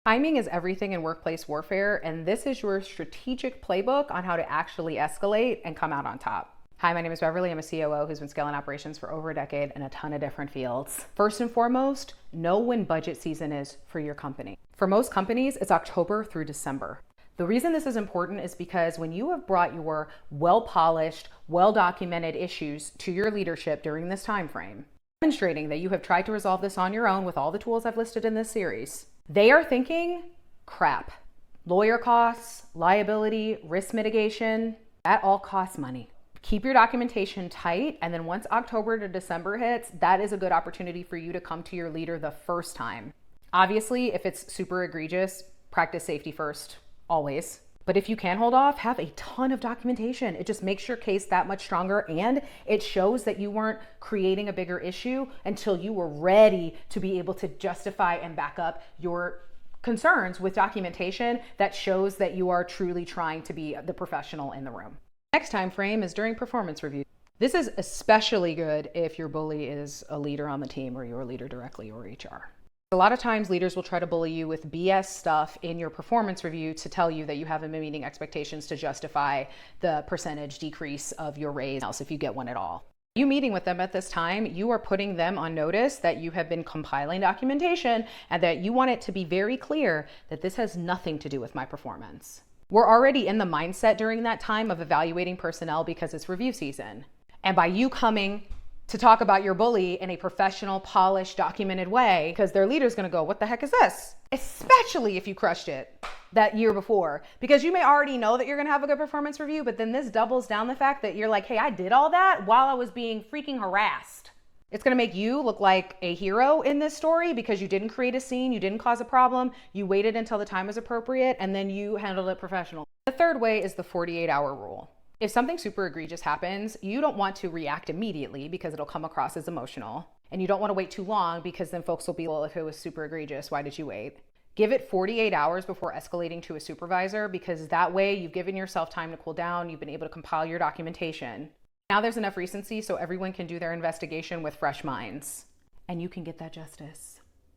Timing is everything in workplace warfare, and this is your strategic playbook on how to actually escalate and come out on top. Hi, my name is Beverly. I'm a COO who's been scaling operations for over a decade in a ton of different fields. First and foremost, know when budget season is for your company. For most companies, it's October through December. The reason this is important is because when you have brought your well-polished, well-documented issues to your leadership during this time frame, demonstrating that you have tried to resolve this on your own with all the tools I've listed in this series, they are thinking, crap, lawyer costs, liability, risk mitigation, that all costs money. Keep your documentation tight, and then once October to December hits, that is a good opportunity for you to come to your leader the first time. Obviously, if it's super egregious, practice safety first, always. But if you can hold off, have a ton of documentation. It just makes your case that much stronger, and it shows that you weren't creating a bigger issue until you were ready to be able to justify and back up your concerns with documentation that shows that you are truly trying to be the professional in the room. Next time frame is during performance review. This is especially good if your bully is a leader on the team or your leader directly or HR. A lot of times leaders will try to bully you with BS stuff in your performance review to tell you that you haven't been meeting expectations to justify the percentage decrease of your raise if you get one at all. You meeting with them at this time, you are putting them on notice that you have been compiling documentation and that you want it to be very clear that this has nothing to do with my performance. We're already in the mindset during that time of evaluating personnel because it's review season. And by you coming to talk about your bully in a professional, polished, documented way, because their leader's gonna go, what the heck is this? Especially if you crushed it that year before, because you may already know that you're gonna have a good performance review, but then this doubles down the fact that you're like, hey, I did all that while I was being freaking harassed. It's gonna make you look like a hero in this story because you didn't create a scene, you didn't cause a problem, you waited until the time was appropriate, and then you handled it professional. The third way is the 48-hour rule. If something super egregious happens, you don't want to react immediately because it'll come across as emotional. And you don't want to wait too long because then folks will be, well, if it was super egregious, why did you wait? Give it 48 hours before escalating to a supervisor, because that way you've given yourself time to cool down, you've been able to compile your documentation. Now there's enough recency so everyone can do their investigation with fresh minds. And you can get that justice.